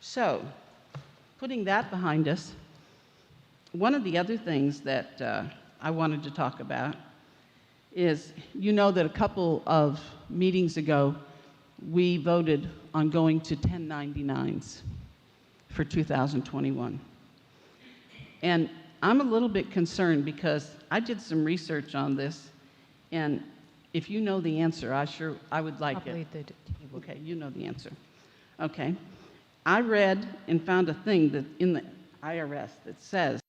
So, putting that behind us, one of the other things that I wanted to talk about is, you know that a couple of meetings ago, we voted on going to 1099s for 2021. And I'm a little bit concerned because I did some research on this, and if you know the answer, I would like it. Okay, you know the answer. Okay. I read and found a thing that in the IRS that says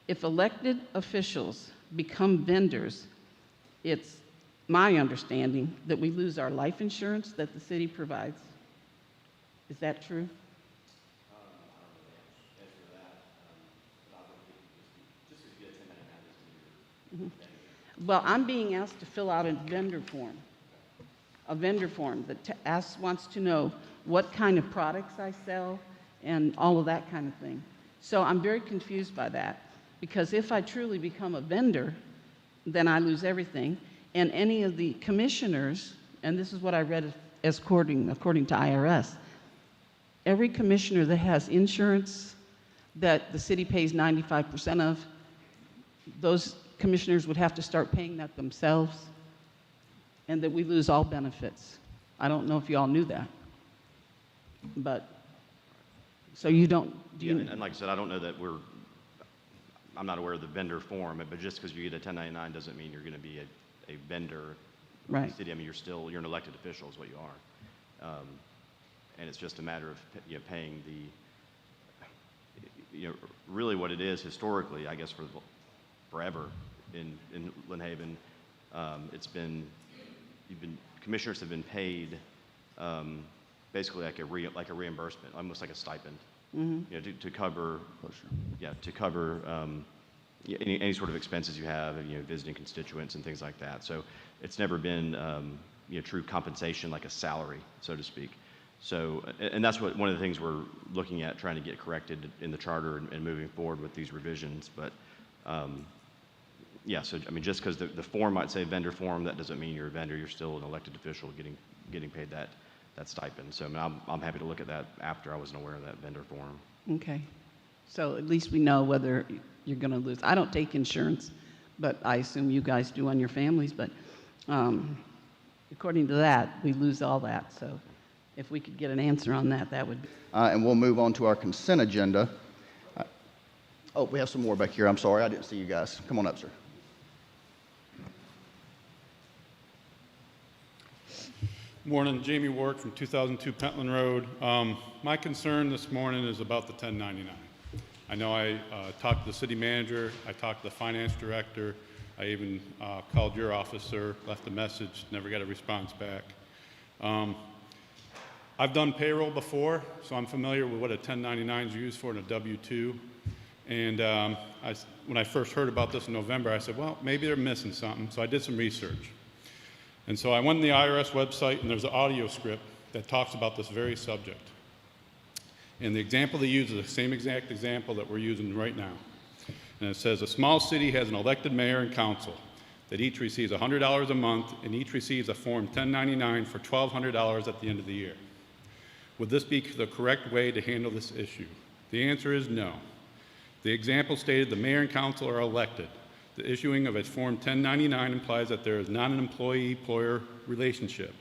if elected officials become vendors, it's my understanding that we lose our life insurance that the city provides. Is that true? Well, I'm being asked to fill out a vendor form that wants to know what kind of products I sell and all of that kind of thing. So I'm very confused by that, because if I truly become a vendor, then I lose everything. And any of the commissioners, and this is what I read as according to IRS, every commissioner that has insurance that the city pays 95% of, those commissioners would have to start paying that themselves, and that we lose all benefits. I don't know if you all knew that. But, so you don't, do you? Yeah, and like I said, I don't know that I'm not aware of the vendor form, but just because you get a 1099 doesn't mean you're going to be a vendor. Right. In the city. I mean, you're an elected official is what you are. And it's just a matter of paying really what it is historically, I guess, for forever in Lynn Haven. Commissioners have been paid basically like a reimbursement, almost like a stipend, to cover, any sort of expenses you have, visiting constituents and things like that. So it's never been true compensation, like a salary, so to speak. So, and that's one of the things we're looking at, trying to get corrected in the charter and moving forward with these revisions. But so I mean, just because the form might say vendor form, that doesn't mean you're a vendor. You're still an elected official getting paid that stipend. So I mean, I'm happy to look at that after. I wasn't aware of that vendor form. Okay. So at least we know whether you're going to lose. I don't take insurance, but I assume you guys do on your families. But according to that, we lose all that. So if we could get an answer on that, that would be. And we'll move on to our consent agenda. Oh, we have some more back here. I'm sorry, I didn't see you guys. Come on up, sir. Morning, Jamie Warwick from 2002 Pentland Road. My concern this morning is about the 1099. I know I talked to the city manager, I talked to the finance director, I even called your officer, left a message, never got a response back. I've done payroll before, so I'm familiar with what a 1099 is used for in a W-2. And when I first heard about this in November, I said, well, maybe they're missing something, so I did some research. And so I went to the IRS website, and there's an audio script that talks about this very subject. And the example they use is the same exact example that we're using right now. And it says, a small city has an elected mayor and council that each receives $100 a month, and each receives a Form 1099 for $1,200 at the end of the year. Would this be the correct way to handle this issue? The answer is no. The example stated the mayor and council are elected. The issuing of a Form 1099 implies that there is not an employee-employer relationship.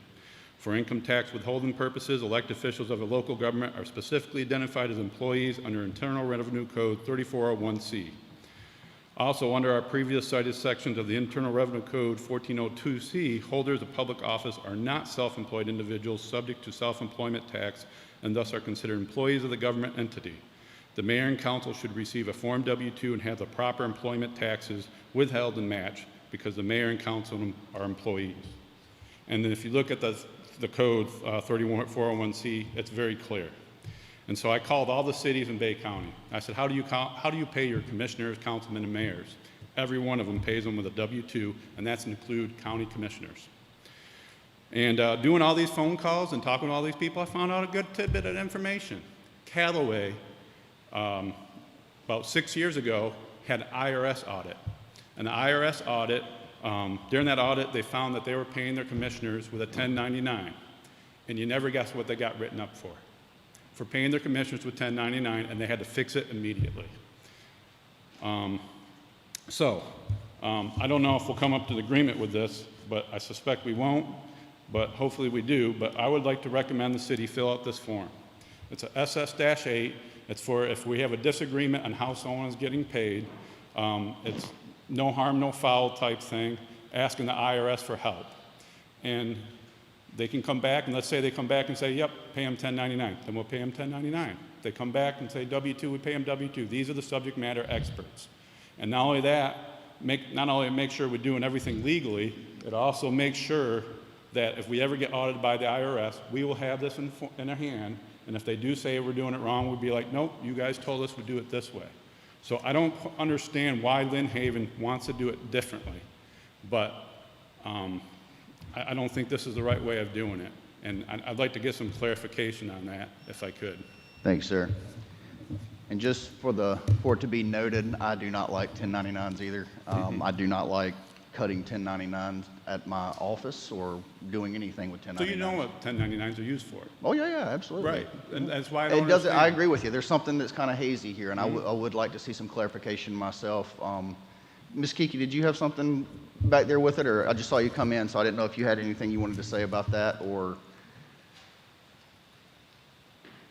For income tax withholding purposes, elected officials of a local government are specifically identified as employees under Internal Revenue Code 3401C. Also, under our previous cited sections of the Internal Revenue Code 1402C, holders of public office are not self-employed individuals subject to self-employment tax and thus are considered employees of the government entity. The mayor and council should receive a Form W-2 and have the proper employment taxes withheld and matched because the mayor and council are employees. And then if you look at the code 31401C, it's very clear. And so I called all the cities in Bay County. I said, how do you pay your commissioners, councilmen, and mayors? Every one of them pays them with a W-2, and that's include county commissioners. And doing all these phone calls and talking to all these people, I found out a good tidbit of information. Callaway, about 6 years ago, had an IRS audit. And the IRS audit, during that audit, they found that they were paying their commissioners with a 1099. And you never guess what they got written up for. for paying their commissioners with 1099, and they had to fix it immediately. I don't know if we'll come up to an agreement with this, but I suspect we won't, but hopefully we do. But I would like to recommend the city fill out this form. It's a SS-8. It's for if we have a disagreement on how someone is getting paid. It's no harm, no foul type thing, asking the IRS for help. And they can come back, and let's say they come back and say, yep, pay them 1099. Then we'll pay them 1099. They come back and say W-2, we pay them W-2. These are the subject matter experts. And not only that, not only make sure we're doing everything legally, it also makes sure that if we ever get audited by the IRS, we will have this in our hand, and if they do say we're doing it wrong, we'll be like, nope, you guys told us we'd do it this way. So I don't understand why Lynn Haven wants to do it differently, but I don't think this is the right way of doing it, and I'd like to get some clarification on that, if I could. Thanks, sir. And just for it to be noted, I do not like 1099s either. I do not like cutting 1099s at my office or doing anything with 1099s. So you know what 1099s are used for? Oh, yeah, absolutely. Right, and that's why I don't It doesn't, understand. I agree with you. There's something that's kind of hazy here, and I would like to see some clarification myself. Ms. Kiki, did you have something back there with it, or I just saw you come in, so I didn't know if you had anything you wanted to say about that, or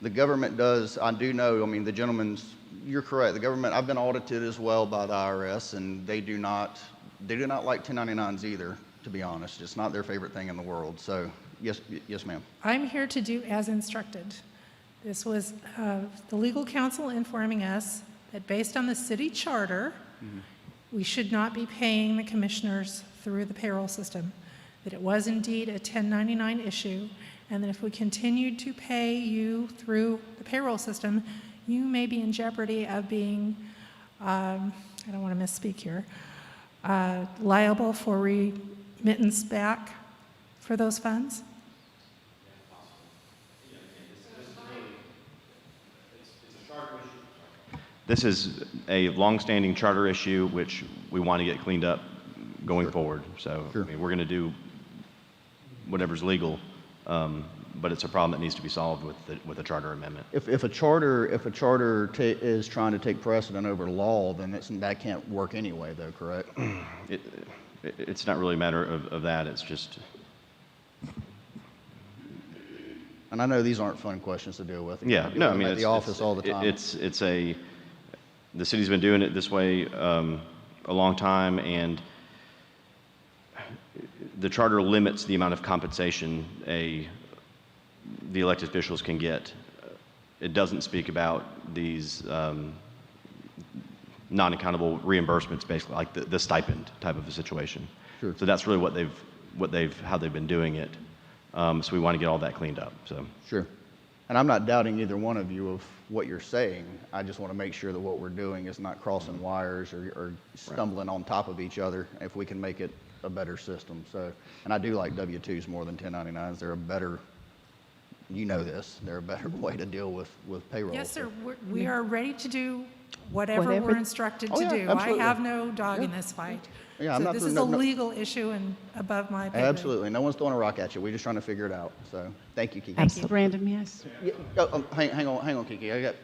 the government does, I do know, I mean, the gentleman's, you're correct, the government, I've been audited as well by the IRS, and they do not like 1099s either, to be honest. It's not their favorite thing in the world. So, yes, ma'am. I'm here to do as instructed. This was the legal counsel informing us that based on the city charter, we should not be paying the commissioners through the payroll system, that it was indeed a 1099 issue, and that if we continued to pay you through the payroll system, you may be in jeopardy of being, I don't want to misspeak here, liable for remittance back for those funds? This is a longstanding charter issue which we want to get cleaned up going forward. So Sure. I mean, we're going to do whatever's legal, but it's a problem that needs to be solved with a charter amendment. If a charter is trying to take precedent over law, then that can't work anyway, though, correct? It's not really a matter of that. It's just, And I know these aren't fun questions to deal with. yeah, no, I mean, at the office all the time. The city's been doing it this way a long time, and the charter limits the amount of compensation the elected officials can get. It doesn't speak about these non-accountable reimbursements, basically like the stipend type of a situation. Sure. So that's really how they've been doing it. So we want to get all that cleaned up. So Sure. And I'm not doubting either one of you of what you're saying. I just want to make sure that what we're doing is not crossing wires or stumbling on top of each other if we can make it a better system. So, and I do like W-2s more than 1099s. They're a better, you know this, they're a better way to deal with payroll. Yes, sir. We are ready to do whatever Whatever. we're instructed Oh, to yeah, do. absolutely. I have no dog in Yeah. this fight. Yeah, I'm So not this doing is no- a no- legal issue and above my pay grade. Absolutely. No one's throwing a rock at you. We're just trying to figure it out. So, thank you, Kiki. Absolutely. Brandon, yes? Yeah, hang on, Kiki. I got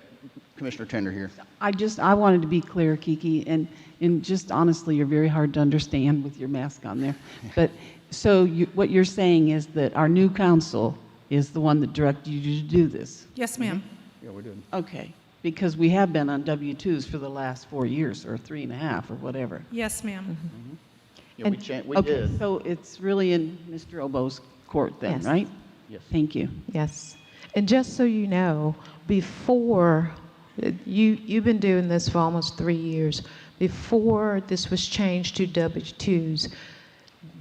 Commissioner Tender here. I wanted to be clear, Kiki, and just honestly, you're very hard to understand with your mask on there. But, so what you're saying is that our new council is the one that directed you to do this? Yes, ma'am. Yeah, we're doing. Okay, because we have been on W-2s for the last 4 years, or 3.5, or whatever. Yes, ma'am. Yeah, we Okay, did. so it's really in Mr. Oboe's court then, Yes. right? Yes. Thank you. Yes. And just so you know, before, you've been doing this for almost 3 years. Before this was changed to W-2s,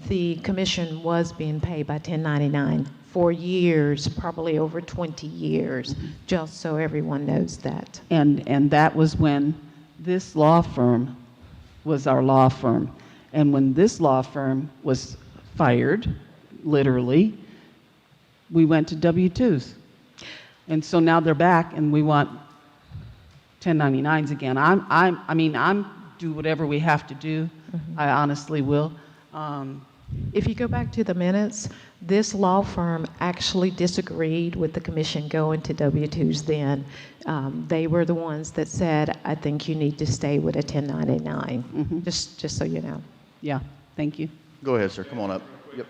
the commission was being paid by 1099 for years, probably over 20 years, just so everyone knows that. And that was when this law firm was our law firm. And when this law firm was fired, literally, we went to W-2s. And so now they're back and we want 1099s again. I'm do whatever we have to do. I honestly will. If you go back to the minutes, This law firm actually disagreed with the commission going to W-2s then. They were the ones that said, I think you need to stay with a 1099, just so you know. Yeah, thank you. Go ahead, sir. Come on up. Yep.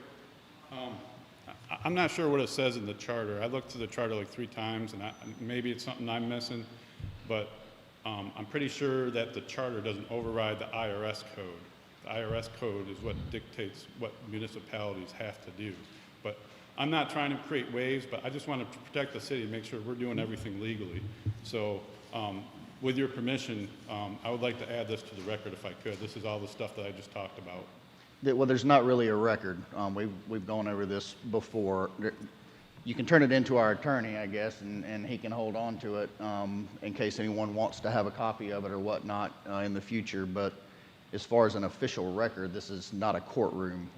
I'm not sure what it says in the charter. I looked through the charter like 3 times, and maybe it's something I'm missing, but I'm pretty sure that the charter doesn't override the IRS code. The IRS code is what dictates what municipalities have to do. But I'm not trying to create waves, but I just want to protect the city and make sure we're doing everything legally. So with your permission, I would like to add this to the record if I could. This is all the stuff that I just talked about. Well, there's not really a record. We've gone over this before. You can turn it into our attorney, I guess, and he can hold on to it in case anyone wants to have a copy of it or whatnot in the future. But as far as an official record, this is not a courtroom,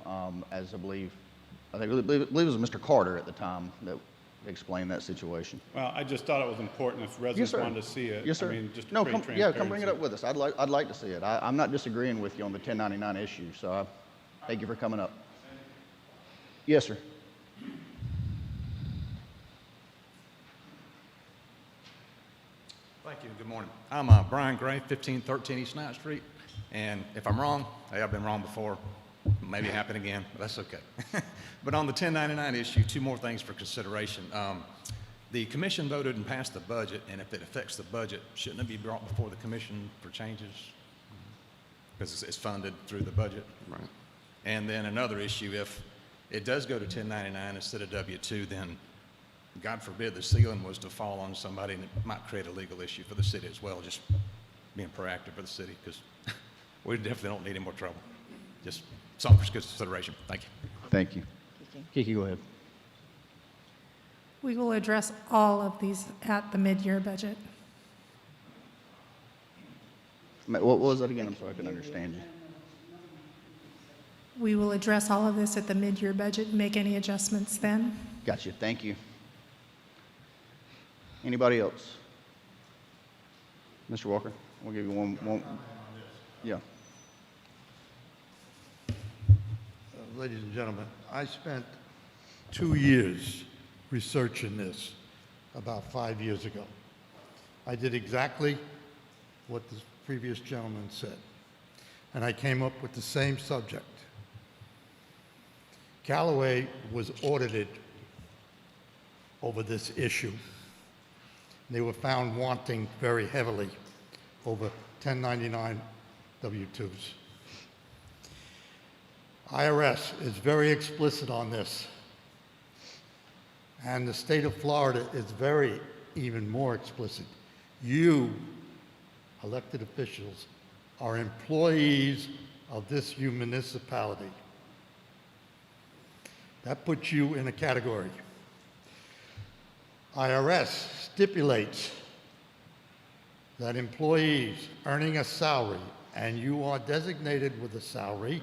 as I believe it was Mr. Carter at the time that explained that situation. Well, I just thought it was important if residents wanted to see it. Yes, sir. I mean, just to No, create come bring it up with us. I'd like to see it. I'm not disagreeing with you on the 1099 issue, so thank you for coming up. Yes, sir. Thank you. Good morning. I'm Brian Gray, 1513 East Ninth Street. And if I'm wrong, hey, I've been wrong before. Maybe it happen again, but that's okay. But on the 1099 issue, 2 more things for consideration. The commission voted and passed the budget, and if it affects the budget, shouldn't it be brought before the commission for changes? Because it's funded through the budget. Right. And then another issue, if it does go to 1099 instead of W-2, then God forbid the ceiling was to fall on somebody, and it might create a legal issue for the city as well, just being proactive for the city, because we definitely don't need any more trouble. Just something for consideration. Thank you. Thank you. Kiki, go ahead. We will address all of these at the mid-year budget. What was that again? I'm sorry, I couldn't understand you. We will address all of this at the mid-year budget and make any adjustments then. Gotcha. Thank you. Anybody else? Mr. Walker, we'll give you one. Yeah. Ladies and gentlemen, I spent 2 years researching this about 5 years ago. I did exactly what the previous gentleman said, and I came up with the same subject. Callaway was audited over this issue. They were found wanting very heavily over 1099 W-2s. IRS is very explicit on this, and the state of Florida is even more explicit. You, elected officials, are employees of this municipality. That puts you in a category. IRS stipulates that employees earning a salary, and you are designated with a salary,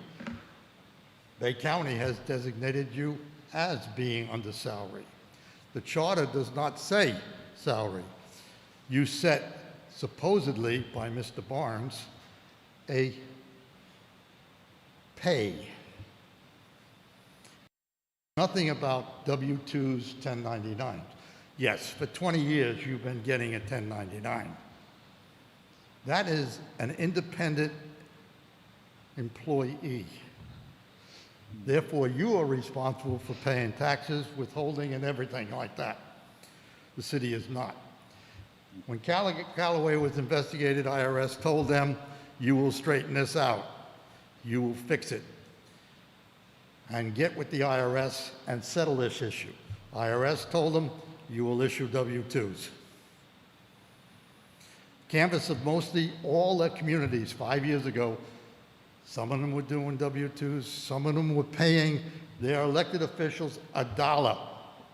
Bay County has designated you as being under salary. The charter does not say salary. You set, supposedly by Mr. Barnes, a pay. Nothing about W-2s, 1099s. Yes, for 20 years you've been getting a 1099. That is an independent employee. Therefore, you are responsible for paying taxes, withholding, and everything like that. The city is not. When Callaway was investigated, IRS told them, you will straighten this out. You will fix it. And get with the IRS and settle this issue. IRS told them, you will issue W-2s. Canvass of mostly all the communities 5 years ago, some of them were doing W-2s, some of them were paying their elected officials $1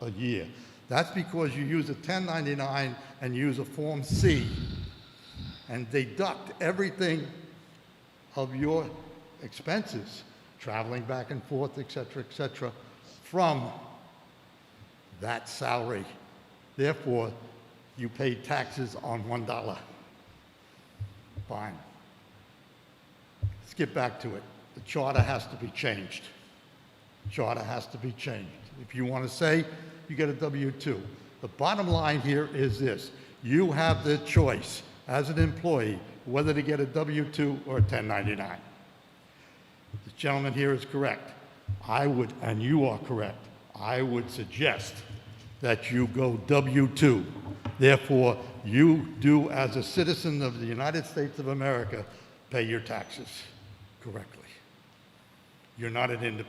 a year. That's because you use a 1099 and use a Form C and deduct everything of your expenses, traveling back and forth, et cetera, from that salary. Therefore, you pay taxes on $1. Fine. Let's get back to it. The charter has to be changed. Charter has to be changed. If you want to say you get a W-2. The bottom line here is this. You have the choice as an employee whether to get a W-2 or a 1099. The gentleman here is correct. I would, and you are correct, I would suggest that you go W-2. Therefore, you do, as a citizen of the United States of America, pay your taxes correctly. You're not an independent.